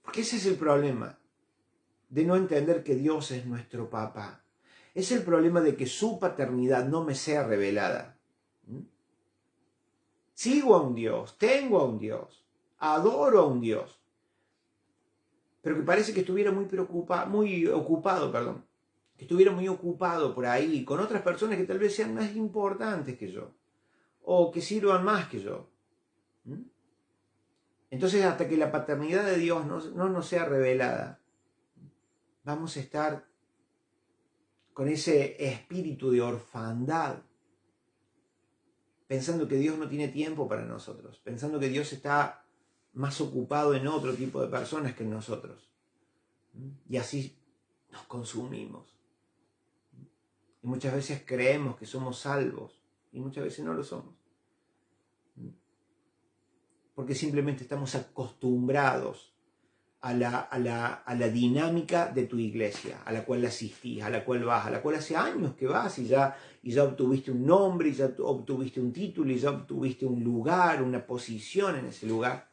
Porque ese es el problema, de no entender que Dios es nuestro papá. Es el problema de que su paternidad no me sea revelada. Sigo a un Dios, tengo a un Dios, adoro a un Dios, pero que parece que estuviera muy ocupado, que estuviera muy ocupado por ahí con otras personas que tal vez sean más importantes que yo, o que sirvan más que yo. Entonces, hasta que la paternidad de Dios no nos sea revelada, vamos a estar con ese espíritu de orfandad, pensando que Dios no tiene tiempo para nosotros, pensando que Dios está más ocupado en otro tipo de personas que en nosotros. Y así nos consumimos. Y muchas veces creemos que somos salvos, y muchas veces no lo somos. Porque simplemente estamos acostumbrados a la dinámica de tu iglesia, a la cual asistís, a la cual vas, a la cual hace años que vas y ya obtuviste un nombre, y ya obtuviste un título, y ya obtuviste un lugar, una posición en ese lugar.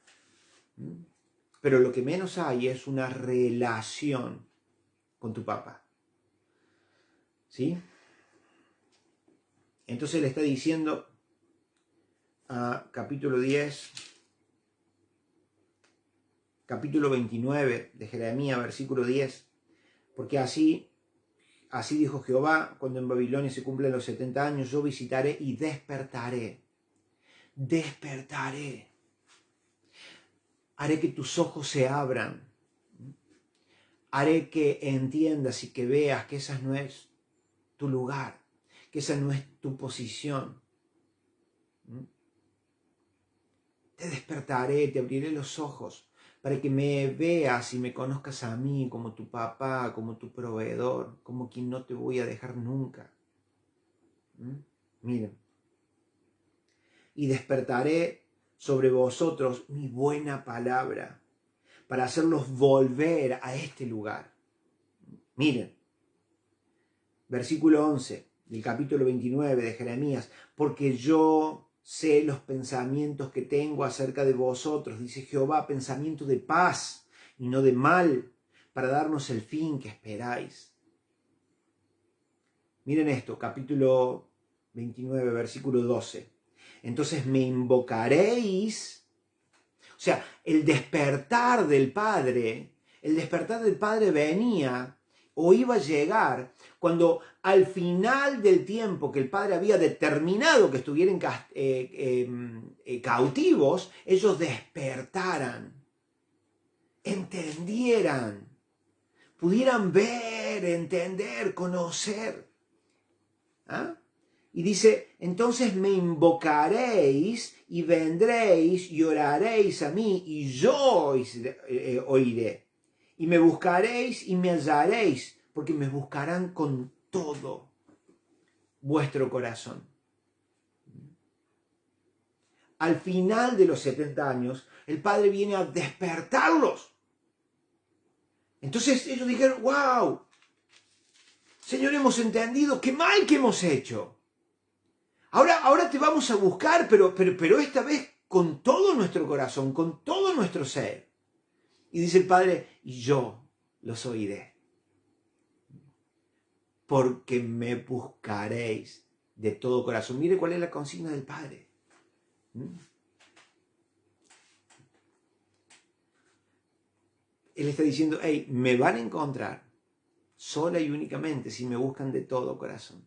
Pero lo que menos hay es una relación con tu papá. ¿Sí? Entonces le está diciendo a capítulo 10, capítulo 29 de Jeremías, versículo 10, porque así dijo Jehová, cuando en Babilonia se cumplen los 70 años, yo visitaré y despertaré. Haré que tus ojos se abran. Haré que entiendas y que veas que esa no es tu lugar, que esa no es tu posición. Te despertaré, te abriré los ojos para que me veas y me conozcas a mí como tu papá, como tu proveedor, como quien no te voy a dejar nunca. Miren. Y despertaré sobre vosotros mi buena palabra para hacerlos volver a este lugar. Miren. versículo 11 del capítulo 29 de Jeremías, porque yo sé los pensamientos que tengo acerca de vosotros, dice Jehová, pensamientos de paz y no de mal, para darnos el fin que esperáis. Miren esto, capítulo 29, versículo 12. Entonces me invocaréis, o sea, el despertar del Padre venía o iba a llegar cuando al final del tiempo que el Padre había determinado que estuvieran cautivos, ellos despertaran, entendieran, pudieran ver, entender, conocer. ¿Ah? Y dice, entonces me invocaréis y vendréis y oraréis a mí y yo oiré. Y me buscaréis y me hallaréis, porque me buscarán con todo vuestro corazón. Al final de los 70 años, el Padre viene a despertarlos. Entonces ellos dijeron, wow, Señor, hemos entendido qué mal que hemos hecho. Ahora te vamos a buscar, pero esta vez con todo nuestro corazón, con todo nuestro ser. Y dice el Padre, y yo los oiré. Porque me buscaréis de todo corazón. Mire cuál es la consigna del Padre. Él está diciendo, hey, me van a encontrar sola y únicamente si me buscan de todo corazón.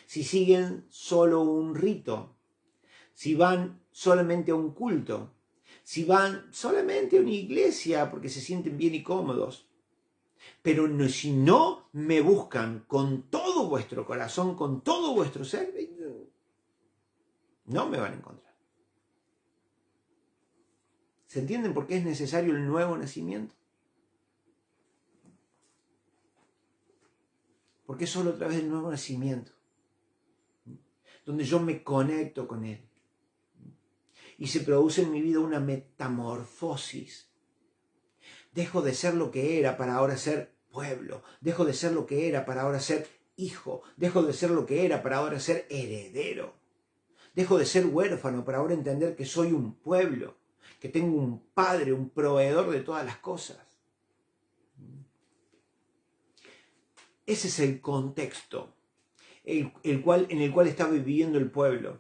Si siguen solo un rito, si van solamente a un culto, si van solamente a una iglesia porque se sienten bien y cómodos, pero no, si no me buscan con todo vuestro corazón, con todo vuestro ser, no me van a encontrar. ¿Se entienden por qué es necesario el nuevo nacimiento? Porque es solo a través del nuevo nacimiento donde yo me conecto con Él. Y se produce en mi vida una metamorfosis. Dejo de ser lo que era para ahora ser pueblo. Dejo de ser lo que era para ahora ser hijo. Dejo de ser lo que era para ahora ser heredero. Dejo de ser huérfano para ahora entender que soy un pueblo, que tengo un padre, un proveedor de todas las cosas. Ese es el contexto en el cual estaba viviendo el pueblo.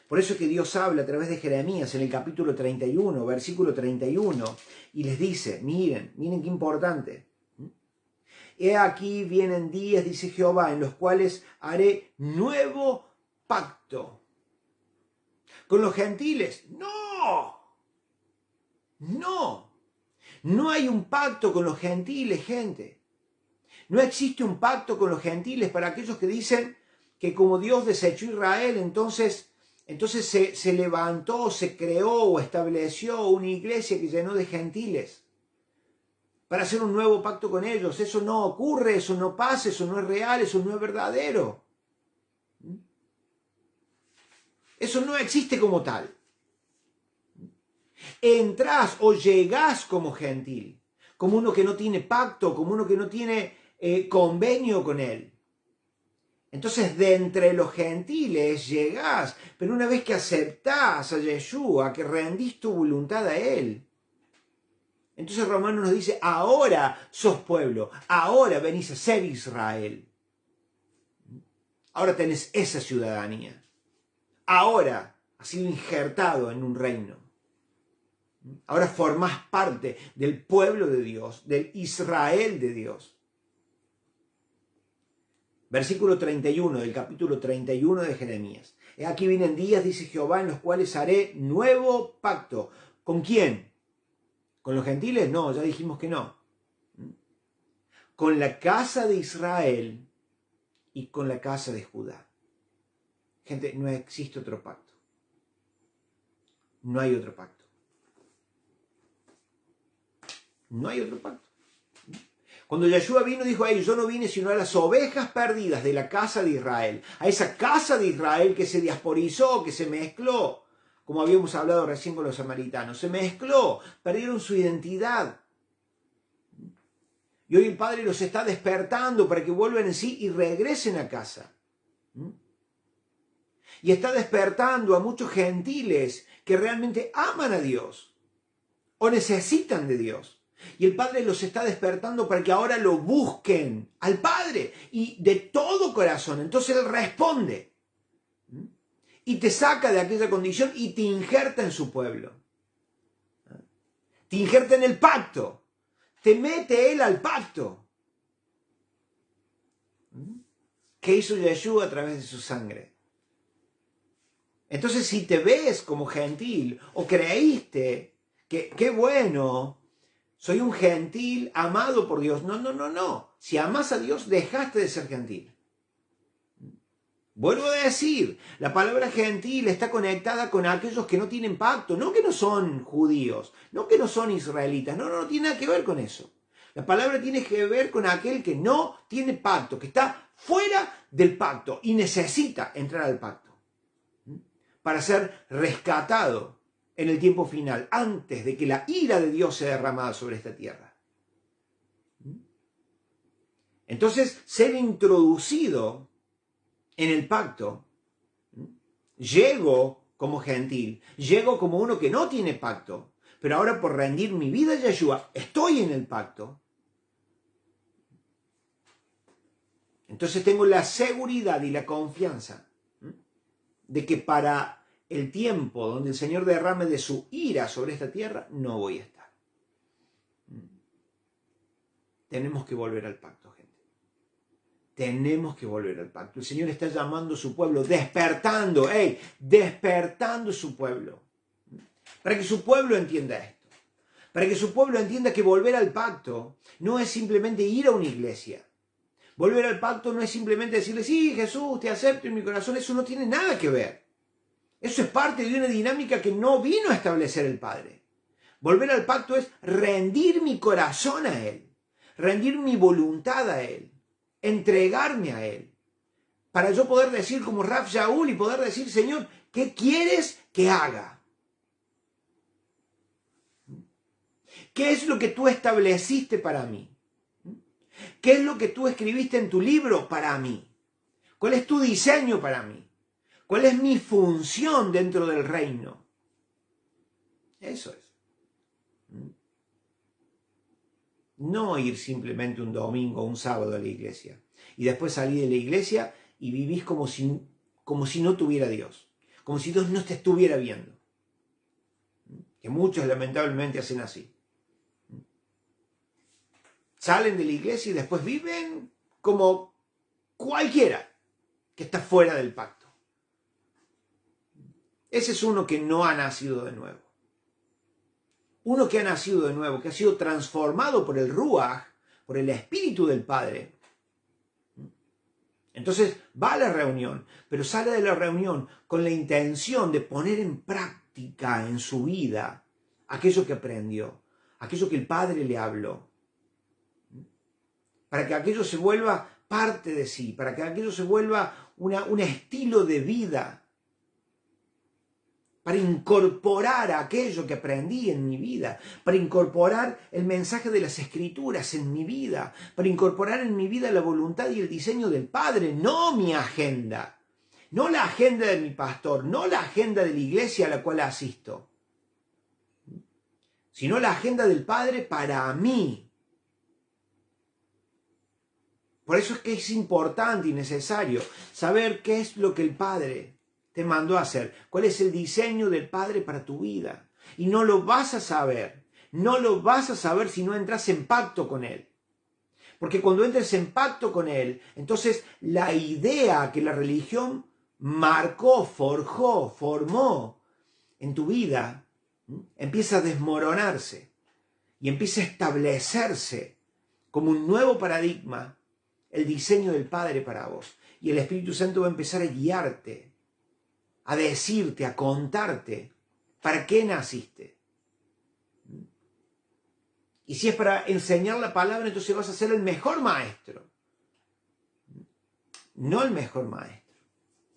Por eso es que Dios habla a través de Jeremías en el capítulo 31, versículo 31, y les dice, miren qué importante. He aquí vienen días, dice Jehová, en los cuales haré nuevo pacto con los gentiles. No hay un pacto con los gentiles, gente. No existe un pacto con los gentiles para aquellos que dicen que como Dios desechó a Israel, entonces se levantó, se creó o estableció una iglesia que llenó de gentiles para hacer un nuevo pacto con ellos. Eso no ocurre, eso no pasa, eso no es real, eso no es verdadero. Eso no existe como tal. Entrás o llegás como gentil, como uno que no tiene pacto, como uno que no tiene convenio con Él. Entonces, de entre los gentiles llegás, pero una vez que aceptás a Yeshua, que rendís tu voluntad a Él, entonces Romanos nos dice, ahora sos pueblo, ahora venís a ser Israel. Ahora tenés esa ciudadanía. Ahora has sido injertado en un reino. Ahora formás parte del pueblo de Dios, del Israel de Dios. Versículo 31 del capítulo 31 de Jeremías. Aquí vienen días, dice Jehová, en los cuales haré nuevo pacto. ¿Con quién? ¿Con los gentiles? No, ya dijimos que no. Con la casa de Israel y con la casa de Judá. Gente, no existe otro pacto. No hay otro pacto. No hay otro pacto. Cuando Yeshua vino, dijo a ellos, yo no vine sino a las ovejas perdidas de la casa de Israel. A esa casa de Israel que se diasporizó, que se mezcló, como habíamos hablado recién con los samaritanos. Se mezcló, perdieron su identidad. Y hoy el Padre los está despertando para que vuelvan en sí y regresen a casa. Y está despertando a muchos gentiles que realmente aman a Dios o necesitan de Dios. Y el Padre los está despertando para que ahora lo busquen al Padre y de todo corazón. Entonces Él responde y te saca de aquella condición y te injerta en su pueblo. Te injerta en el pacto. Te mete Él al pacto. ¿Qué hizo Yeshua a través de su sangre? Entonces, si te ves como gentil o creíste que qué bueno, soy un gentil amado por Dios. No. Si amas a Dios, dejaste de ser gentil. Vuelvo a decir, la palabra gentil está conectada con aquellos que no tienen pacto, no que no son judíos, no que no son israelitas, no tiene nada que ver con eso. La palabra tiene que ver con aquel que no tiene pacto, que está fuera del pacto y necesita entrar al pacto para ser rescatado en el tiempo final, antes de que la ira de Dios sea derramada sobre esta tierra. Entonces, ser introducido en el pacto, llego como gentil, llego como uno que no tiene pacto, pero ahora por rendir mi vida a Yeshua, estoy en el pacto. Entonces tengo la seguridad y la confianza de que para el tiempo donde el Señor derrame de su ira sobre esta tierra, no voy a estar. Tenemos que volver al pacto, gente. Tenemos que volver al pacto. El Señor está llamando a su pueblo, despertando su pueblo. Para que su pueblo entienda esto. Para que su pueblo entienda que volver al pacto no es simplemente ir a una iglesia. Volver al pacto no es simplemente decirle, sí, Jesús, te acepto en mi corazón. Eso no tiene nada que ver. Eso es parte de una dinámica que no vino a establecer el Padre. Volver al pacto es rendir mi corazón a Él, rendir mi voluntad a Él, entregarme a Él, para yo poder decir como Rav Shaul y poder decir, Señor, ¿qué quieres que haga? ¿Qué es lo que tú estableciste para mí? ¿Qué es lo que tú escribiste en tu libro para mí? ¿Cuál es tu diseño para mí? ¿Cuál es mi función dentro del reino? Eso es. No ir simplemente un domingo o un sábado a la iglesia y después salir de la iglesia y vivís como si no tuviera Dios, como si Dios no te estuviera viendo. Que muchos lamentablemente hacen así. Salen de la iglesia y después viven como cualquiera que está fuera del pacto. Ese es uno que no ha nacido de nuevo. Uno que ha nacido de nuevo, que ha sido transformado por el Ruach, por el Espíritu del Padre. Entonces va a la reunión, pero sale de la reunión con la intención de poner en práctica en su vida aquello que aprendió, aquello que el Padre le habló. Para que aquello se vuelva parte de sí, para que aquello se vuelva un estilo de vida, para incorporar aquello que aprendí en mi vida, para incorporar el mensaje de las Escrituras en mi vida, para incorporar en mi vida la voluntad y el diseño del Padre, no mi agenda, no la agenda de mi pastor, no la agenda de la iglesia a la cual asisto, sino la agenda del Padre para mí. Por eso es que es importante y necesario saber qué es lo que el Padre te mandó a hacer, cuál es el diseño del Padre para tu vida. Y no lo vas a saber si no entras en pacto con Él. Porque cuando entres en pacto con Él, entonces la idea que la religión marcó, forjó, formó en tu vida, empieza a desmoronarse y empieza a establecerse como un nuevo paradigma el diseño del Padre para vos. Y el Espíritu Santo va a empezar a guiarte, a decirte, a contarte para qué naciste. Y si es para enseñar la palabra, entonces vas a ser el mejor maestro. No el mejor maestro,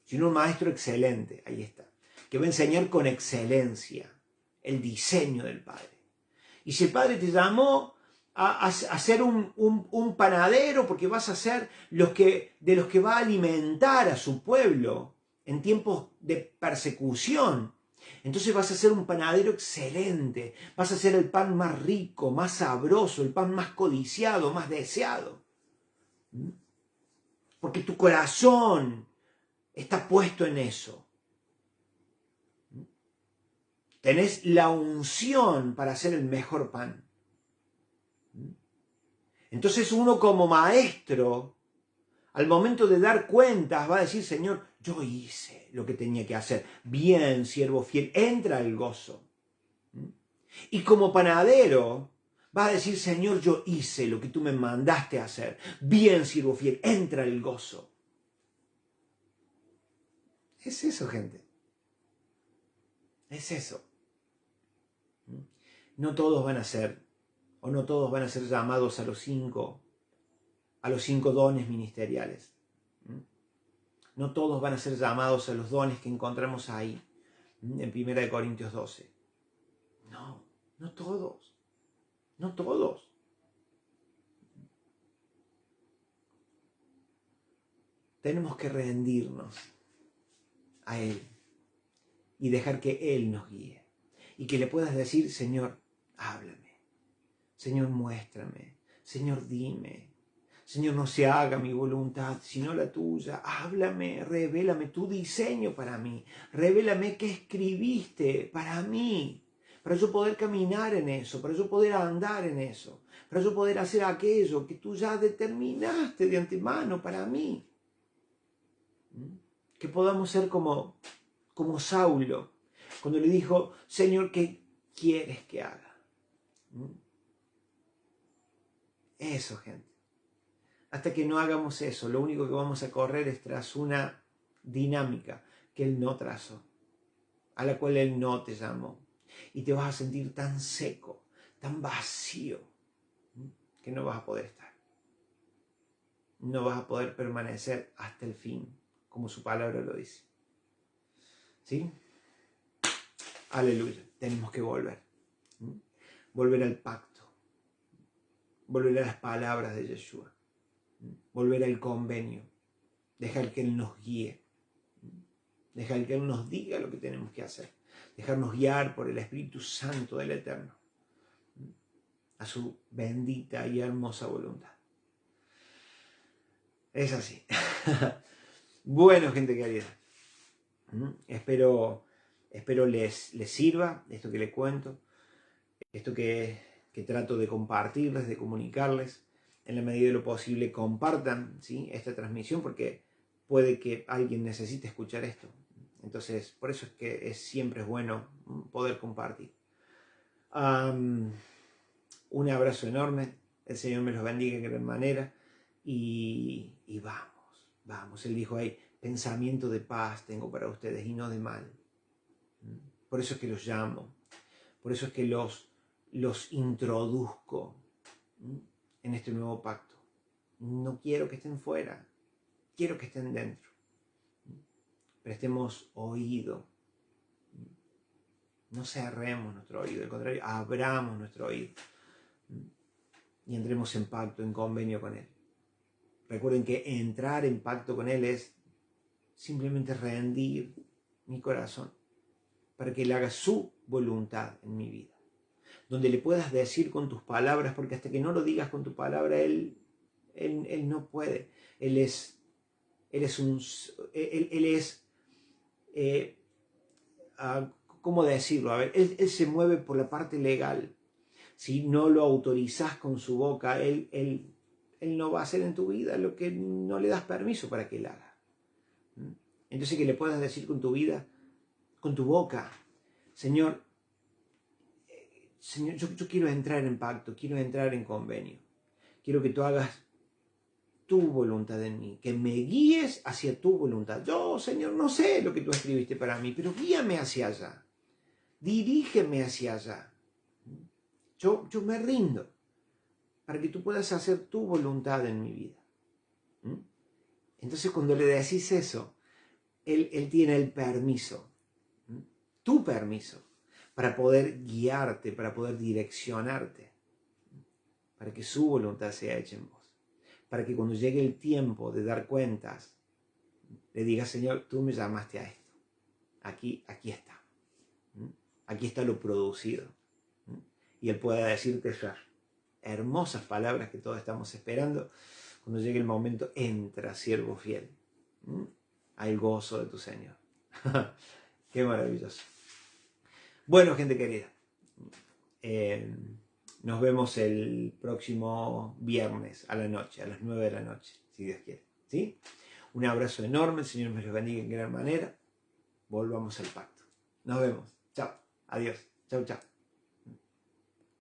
sino un maestro excelente, ahí está, que va a enseñar con excelencia el diseño del Padre. Y si el Padre te llamó a ser un panadero, porque vas a ser de los que va a alimentar a su pueblo en tiempos de persecución. Entonces vas a ser un panadero excelente, vas a ser el pan más rico, más sabroso, el pan más codiciado, más deseado. Porque tu corazón está puesto en eso. Tenés la unción para hacer el mejor pan. Entonces uno como maestro, al momento de dar cuentas, va a decir, Señor, yo hice lo que tenía que hacer. Bien, siervo fiel, entra el gozo. Y como panadero, va a decir, Señor, yo hice lo que tú me mandaste a hacer. Bien, siervo fiel, entra el gozo. Es eso, gente. Es eso. No todos van a ser, o no todos van a ser llamados a los cinco dones ministeriales. No todos van a ser llamados a los dones que encontramos ahí, en 1 Corintios 12. No, no todos. No todos. Tenemos que rendirnos a Él y dejar que Él nos guíe. Y que le puedas decir, Señor, háblame. Señor, muéstrame. Señor, dime. Señor, no se haga mi voluntad, sino la tuya. Háblame, revélame tu diseño para mí. Revélame qué escribiste para mí. Para yo poder caminar en eso, para yo poder andar en eso, para yo poder hacer aquello que tú ya determinaste de antemano para mí. Que podamos ser como Saulo, cuando le dijo, Señor, ¿qué quieres que haga? Eso, gente. Hasta que no hagamos eso, lo único que vamos a correr es tras una dinámica que Él no trazó, a la cual Él no te llamó. Y te vas a sentir tan seco, tan vacío, que no vas a poder estar. No vas a poder permanecer hasta el fin, como su palabra lo dice. ¿Sí? Aleluya. Tenemos que volver. Volver al pacto. Volver a las palabras de Yeshua. Volver al convenio. Dejar que Él nos guíe. Dejar que Él nos diga lo que tenemos que hacer. Dejarnos guiar por el Espíritu Santo del Eterno. A su bendita y hermosa voluntad. Es así. Bueno, gente querida. Espero les sirva esto que les cuento. Esto que trato de compartirles, de comunicarles. En la medida de lo posible compartan, ¿sí?, esta transmisión, porque puede que alguien necesite escuchar esto. Entonces, por eso es que siempre es bueno poder compartir. Un abrazo enorme. El Señor me los bendiga en gran manera. Y vamos. Él dijo ahí, pensamiento de paz tengo para ustedes y no de mal. Por eso es que los llamo. Por eso es que los introduzco en este nuevo pacto. No quiero que estén fuera, quiero que estén dentro. Prestemos oído. No cerremos nuestro oído, al contrario, abramos nuestro oído y entremos en pacto, en convenio con Él. Recuerden que entrar en pacto con Él es simplemente rendir mi corazón para que Él haga su voluntad en mi vida. Donde le puedas decir con tus palabras, porque hasta que no lo digas con tu palabra, Él no puede. Él es ¿cómo decirlo? A ver, él se mueve por la parte legal. Si no lo autorizás con su boca, él no va a hacer en tu vida lo que no le das permiso para que Él haga. Entonces que le puedas decir con tu vida, con tu boca, Señor, yo quiero entrar en pacto, quiero entrar en convenio. Quiero que tú hagas tu voluntad en mí, que me guíes hacia tu voluntad. Yo, Señor, no sé lo que tú escribiste para mí, pero guíame hacia allá. Dirígeme hacia allá. Yo me rindo para que tú puedas hacer tu voluntad en mi vida. Entonces cuando le decís eso, Él tiene el permiso, tu permiso, para poder guiarte, para poder direccionarte, para que su voluntad sea hecha en vos, para que cuando llegue el tiempo de dar cuentas, le digas, Señor, tú me llamaste a esto, aquí está, aquí está lo producido, y Él pueda decirte esas hermosas palabras que todos estamos esperando. Cuando llegue el momento, entra, siervo fiel, al gozo de tu Señor. Qué maravilloso. Bueno, gente querida, nos vemos el próximo viernes a la noche, a las 9 de la noche, si Dios quiere, ¿sí? Un abrazo enorme, el Señor me los bendiga en gran manera. Volvamos al pacto. Nos vemos. Chao. Adiós. Chao, chao.